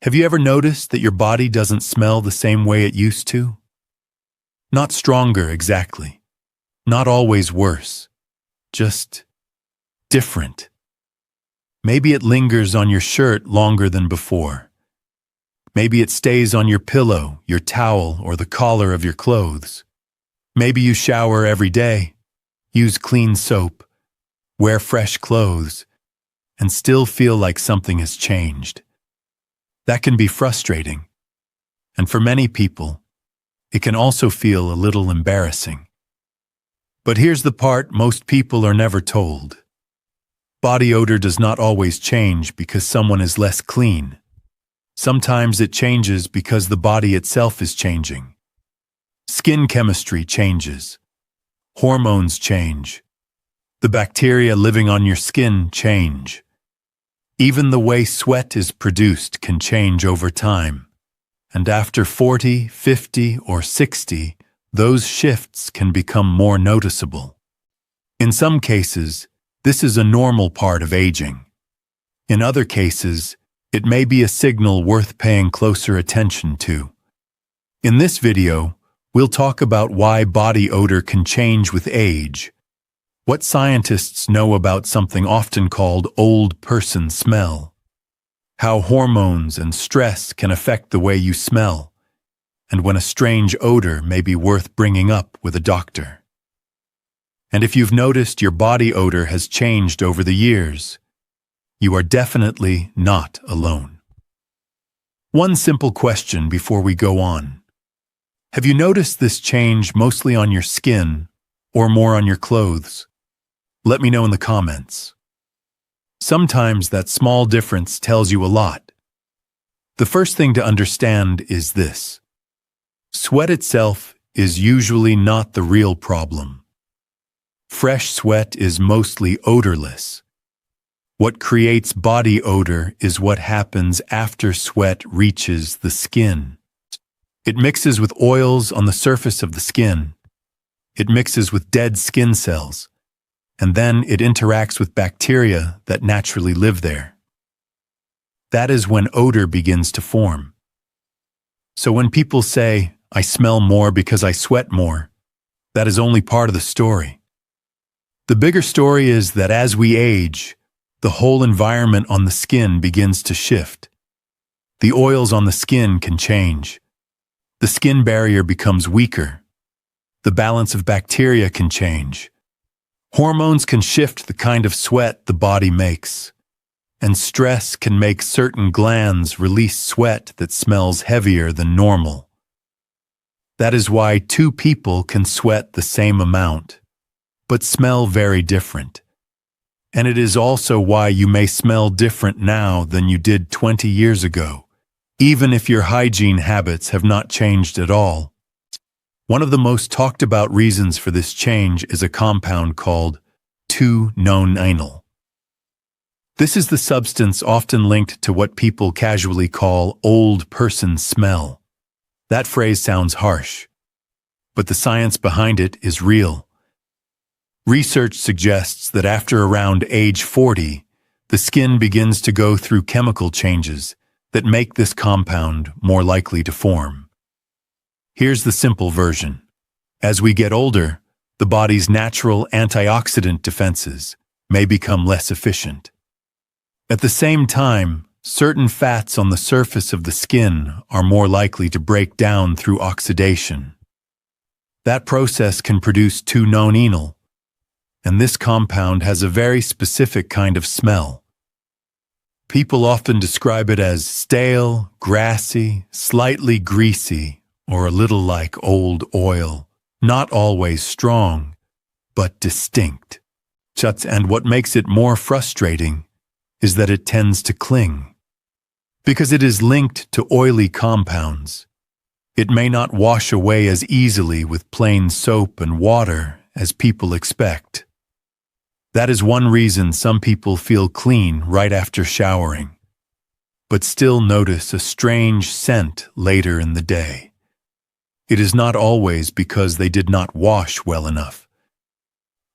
Have you ever noticed that your body doesn't smell the same way it used to? Not stronger, exactly. Not always worse. Just different. Maybe it lingers on your shirt longer than before. Maybe it stays on your pillow, your towel, or the collar of your clothes. Maybe you shower every day, use clean soap, wear fresh clothes, and still feel like something has changed. That can be frustrating. And for many people, it can also feel a little embarrassing. But here's the part most people are never told. Body odor does not always change because someone is less clean. Sometimes it changes because the body itself is changing. Skin chemistry changes. Hormones change. The bacteria living on your skin change. Even the way sweat is produced can change over time. And after 40, 50, or 60, those shifts can become more noticeable. In some cases, this is a normal part of aging. In other cases, it may be a signal worth paying closer attention to. In this video, we'll talk about why body odor can change with age, what scientists know about something often called old person smell, how hormones and stress can affect the way you smell, and when a strange odor may be worth bringing up with a doctor. And if you've noticed your body odor has changed over the years, you are definitely not alone. One simple question before we go on. Have you noticed this change mostly on your skin or more on your clothes? Let me know in the comments. Sometimes that small difference tells you a lot. The first thing to understand is this. Sweat itself is usually not the real problem. Fresh sweat is mostly odorless. What creates body odor is what happens after sweat reaches the skin. It mixes with oils on the surface of the skin. It mixes with dead skin cells. And then it interacts with bacteria that naturally live there. That is when odor begins to form. So when people say, "I smell more because I sweat more," that is only part of the story. The bigger story is that as we age, the whole environment on the skin begins to shift. The oils on the skin can change. The skin barrier becomes weaker. The balance of bacteria can change. Hormones can shift the kind of sweat the body makes, and stress can make certain glands release sweat that smells heavier than normal. That is why two people can sweat the same amount, but smell very different. And it is also why you may smell different now than you did 20 years ago, even if your hygiene habits have not changed at all. One of the most talked about reasons for this change is a compound called 2-nonenal. This is the substance often linked to what people casually call old person smell. That phrase sounds harsh, but the science behind it is real. Research suggests that after around age 40, the skin begins to go through chemical changes that make this compound more likely to form. Here's the simple version. As we get older, the body's natural antioxidant defenses may become less efficient. At the same time, certain fats on the surface of the skin are more likely to break down through oxidation. That process can produce 2-nonenal, and this compound has a very specific kind of smell. People often describe it as stale, grassy, slightly greasy, or a little like old oil, not always strong, but distinct. And what makes it more frustrating is that it tends to cling. Because it is linked to oily compounds, it may not wash away as easily with plain soap and water as people expect. That is one reason some people feel clean right after showering, but still notice a strange scent later in the day. It is not always because they did not wash well enough.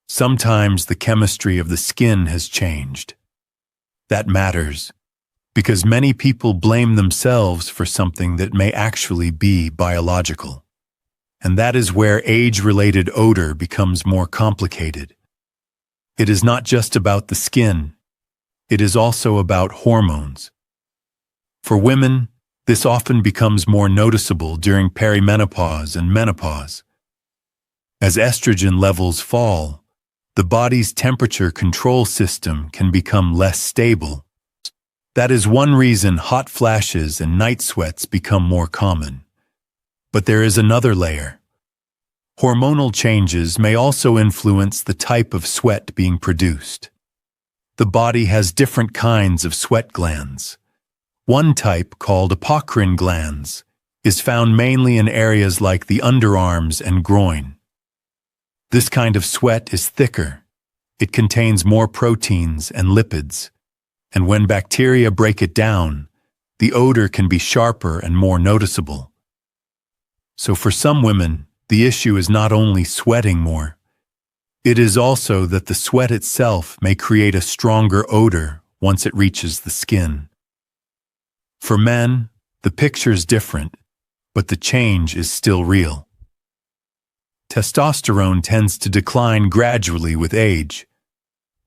Sometimes the chemistry of the skin has changed. That matters, because many people blame themselves for something that may actually be biological. And that is where age-related odor becomes more complicated. It is not just about the skin, it is also about hormones. For women, this often becomes more noticeable during perimenopause and menopause. As estrogen levels fall, the body's temperature control system can become less stable. That is one reason hot flashes and night sweats become more common. But there is another layer. Hormonal changes may also influence the type of sweat being produced. The body has different kinds of sweat glands. One type, called apocrine glands, is found mainly in areas like the underarms and groin. This kind of sweat is thicker. It contains more proteins and lipids, and when bacteria break it down, the odor can be sharper and more noticeable. So for some women, the issue is not only sweating more, it is also that the sweat itself may create a stronger odor once it reaches the skin. For men, the picture's different, but the change is still real. Testosterone tends to decline gradually with age.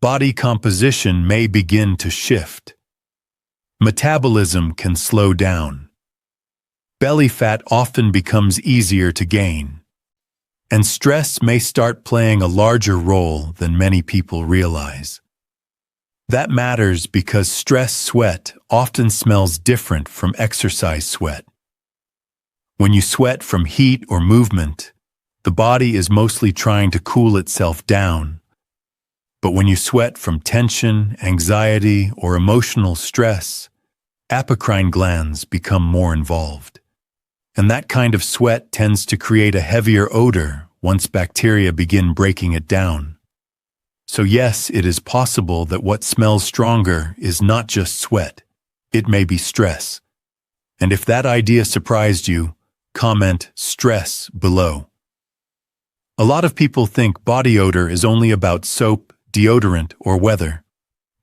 Body composition may begin to shift. Metabolism can slow down. Belly fat often becomes easier to gain. And stress may start playing a larger role than many people realize. That matters because stress sweat often smells different from exercise sweat. When you sweat from heat or movement, the body is mostly trying to cool itself down. But when you sweat from tension, anxiety, or emotional stress, apocrine glands become more involved. And that kind of sweat tends to create a heavier odor once bacteria begin breaking it down. So yes, it is possible that what smells stronger is not just sweat, it may be stress. And if that idea surprised you, comment stress below. A lot of people think body odor is only about soap, deodorant, or weather,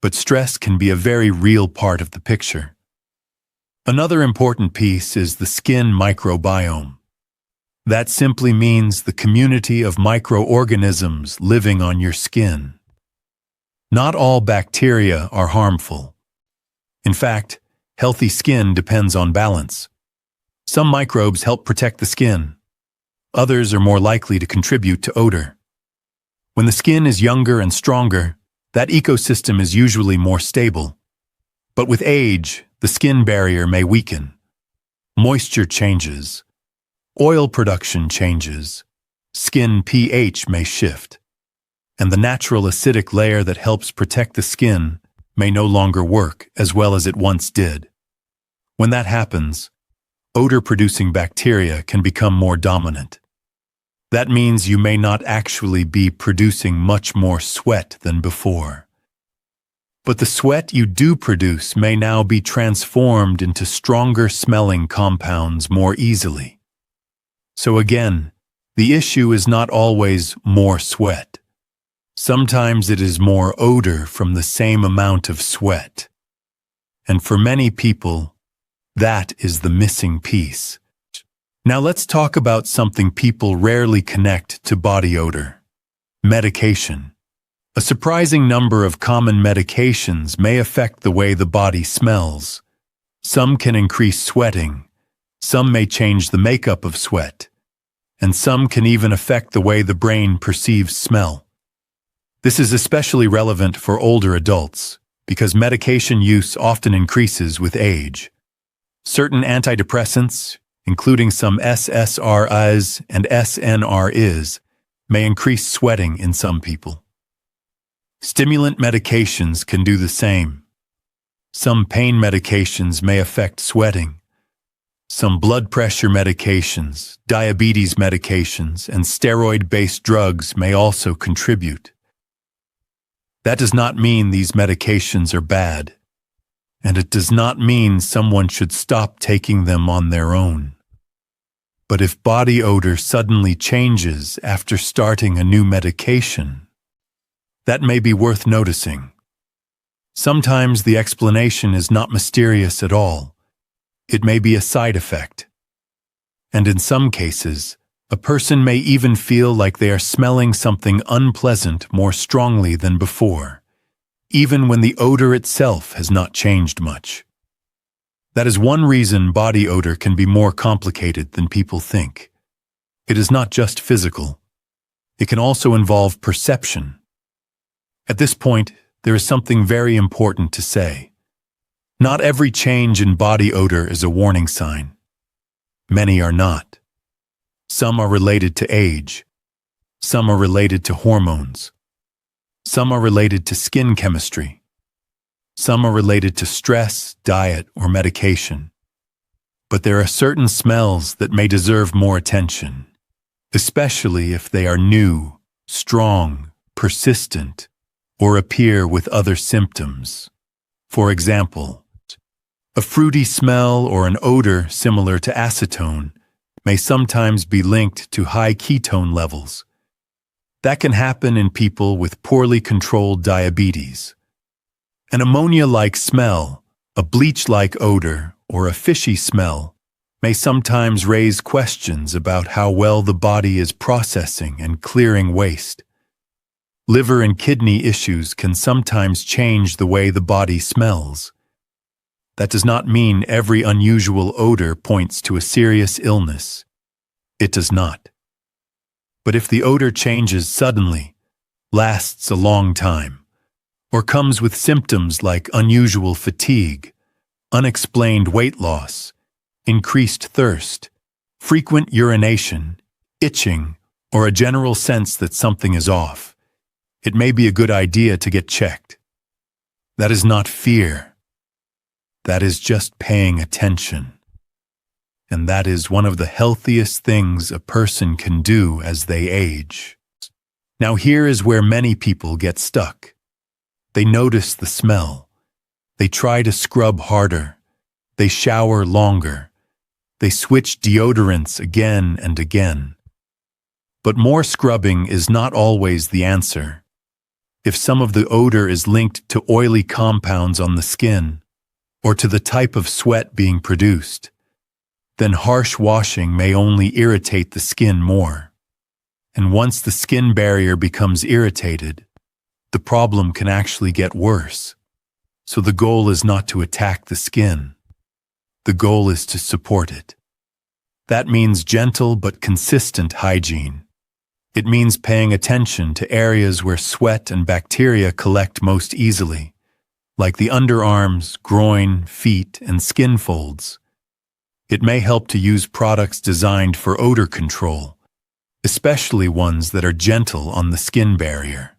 but stress can be a very real part of the picture. Another important piece is the skin microbiome. That simply means the community of microorganisms living on your skin. Not all bacteria are harmful. In fact, healthy skin depends on balance. Some microbes help protect the skin. Others are more likely to contribute to odor. When the skin is younger and stronger, that ecosystem is usually more stable. But with age, the skin barrier may weaken. Moisture changes. Oil production changes. Skin pH may shift. And the natural acidic layer that helps protect the skin may no longer work as well as it once did. When that happens, odor-producing bacteria can become more dominant. That means you may not actually be producing much more sweat than before. But the sweat you do produce may now be transformed into stronger smelling compounds more easily. So again, the issue is not always more sweat. Sometimes it is more odor from the same amount of sweat. And for many people, that is the missing piece. Now let's talk about something people rarely connect to body odor: medication. A surprising number of common medications may affect the way the body smells. Some can increase sweating, some may change the makeup of sweat, and some can even affect the way the brain perceives smell. This is especially relevant for older adults, because medication use often increases with age. Certain antidepressants, including some SSRIs and SNRIs, may increase sweating in some people. Stimulant medications can do the same. Some pain medications may affect sweating. Some blood pressure medications, diabetes medications, and steroid-based drugs may also contribute. That does not mean these medications are bad, and it does not mean someone should stop taking them on their own. But if body odor suddenly changes after starting a new medication, that may be worth noticing. Sometimes the explanation is not mysterious at all. It may be a side effect. And in some cases, a person may even feel like they are smelling something unpleasant more strongly than before, even when the odor itself has not changed much. That is one reason body odor can be more complicated than people think. It is not just physical. It can also involve perception. At this point, there is something very important to say. Not every change in body odor is a warning sign. Many are not. Some are related to age. Some are related to hormones. Some are related to skin chemistry. Some are related to stress, diet, or medication. But there are certain smells that may deserve more attention, especially if they are new, strong, persistent, or appear with other symptoms. For example, a fruity smell or an odor similar to acetone may sometimes be linked to high ketone levels. That can happen in people with poorly controlled diabetes. An ammonia-like smell, a bleach-like odor, or a fishy smell may sometimes raise questions about how well the body is processing and clearing waste. Liver and kidney issues can sometimes change the way the body smells. That does not mean every unusual odor points to a serious illness. It does not. But if the odor changes suddenly, lasts a long time, or comes with symptoms like unusual fatigue, unexplained weight loss, increased thirst, frequent urination, itching, or a general sense that something is off, it may be a good idea to get checked. That is not fear. That is just paying attention. And that is one of the healthiest things a person can do as they age. Now here is where many people get stuck. They notice the smell. They try to scrub harder. They shower longer. They switch deodorants again and again. But more scrubbing is not always the answer. If some of the odor is linked to oily compounds on the skin, or to the type of sweat being produced, then harsh washing may only irritate the skin more. And once the skin barrier becomes irritated, the problem can actually get worse. So the goal is not to attack the skin. The goal is to support it. That means gentle but consistent hygiene. It means paying attention to areas where sweat and bacteria collect most easily, like the underarms, groin, feet, and skin folds. It may help to use products designed for odor control, especially ones that are gentle on the skin barrier.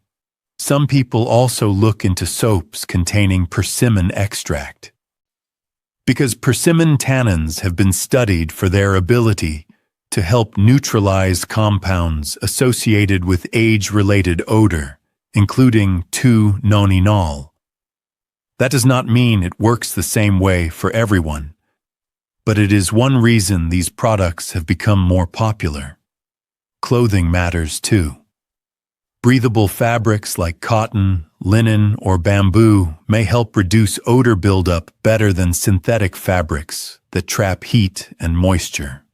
Some people also look into soaps containing persimmon extract, because persimmon tannins have been studied for their ability to help neutralize compounds associated with age-related odor, including 2-nonenal. That does not mean it works the same way for everyone, but it is one reason these products have become more popular. Clothing matters too. Breathable fabrics like cotton, linen, or bamboo may help reduce odor buildup better than synthetic fabrics that trap heat and moisture.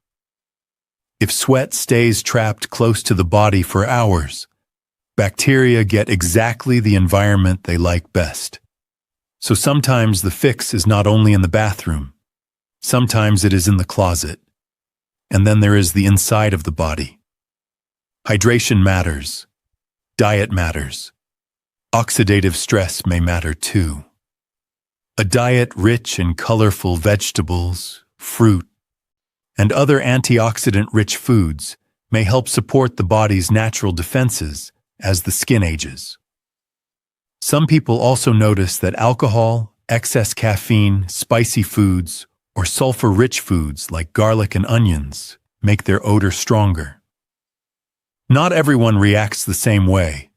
If sweat stays trapped close to the body for hours, bacteria get exactly the environment they like best. So sometimes the fix is not only in the bathroom, sometimes it is in the closet, and then there is the inside of the body. Hydration matters. Diet matters. Oxidative stress may matter too. A diet rich in colorful vegetables, fruit, and other antioxidant-rich foods may help support the body's natural defenses as the skin ages. Some people also notice that alcohol, excess caffeine, spicy foods, or sulfur-rich foods like garlic and onions make their odor stronger. Not everyone reacts the same way,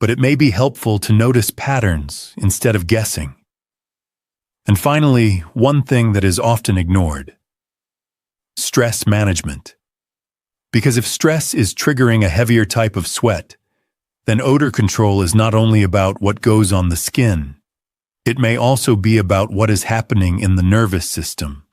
but it may be helpful to notice patterns instead of guessing. And finally, one thing that is often ignored: stress management. Because if stress is triggering a heavier type of sweat, then odor control is not only about what goes on the skin, It may also be about what is happening in the nervous system.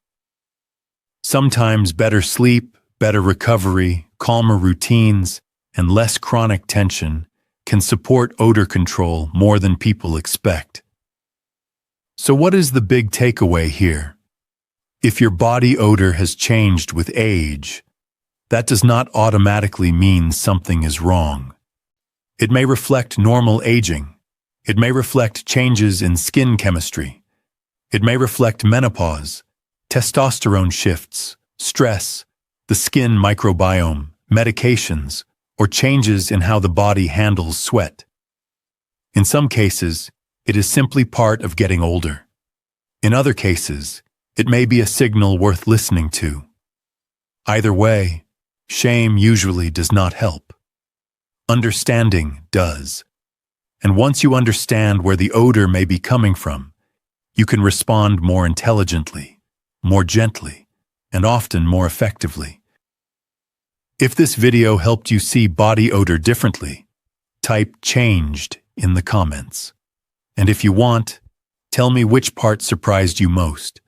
Sometimes better sleep, better recovery, calmer routines, and less chronic tension can support odor control more than people expect. So what is the big takeaway here? If your body odor has changed with age, that does not automatically mean something is wrong. It may reflect normal aging. It may reflect changes in skin chemistry. It may reflect menopause, testosterone shifts, stress, the skin microbiome, medications, or changes in how the body handles sweat. In some cases, it is simply part of getting older. In other cases, it may be a signal worth listening to. Either way, shame usually does not help. Understanding does. And once you understand where the odor may be coming from, you can respond more intelligently, more gently, and often more effectively. If this video helped you see body odor differently, type "changed" in the comments. And if you want, tell me which part surprised you most.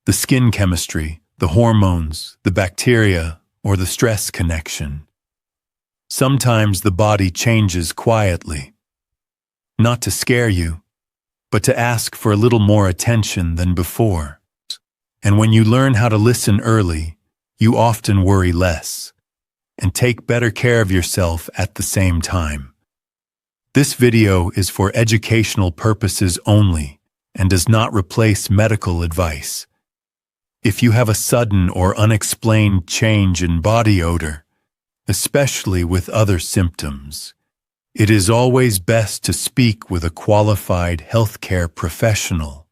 The skin chemistry, the hormones, the bacteria, or the stress connection. Sometimes the body changes quietly. Not to scare you, but to ask for a little more attention than before. And when you learn how to listen early, you often worry less and take better care of yourself at the same time. This video is for educational purposes only and does not replace medical advice. If you have a sudden or unexplained change in body odor, especially with other symptoms, it is always best to speak with a qualified healthcare professional.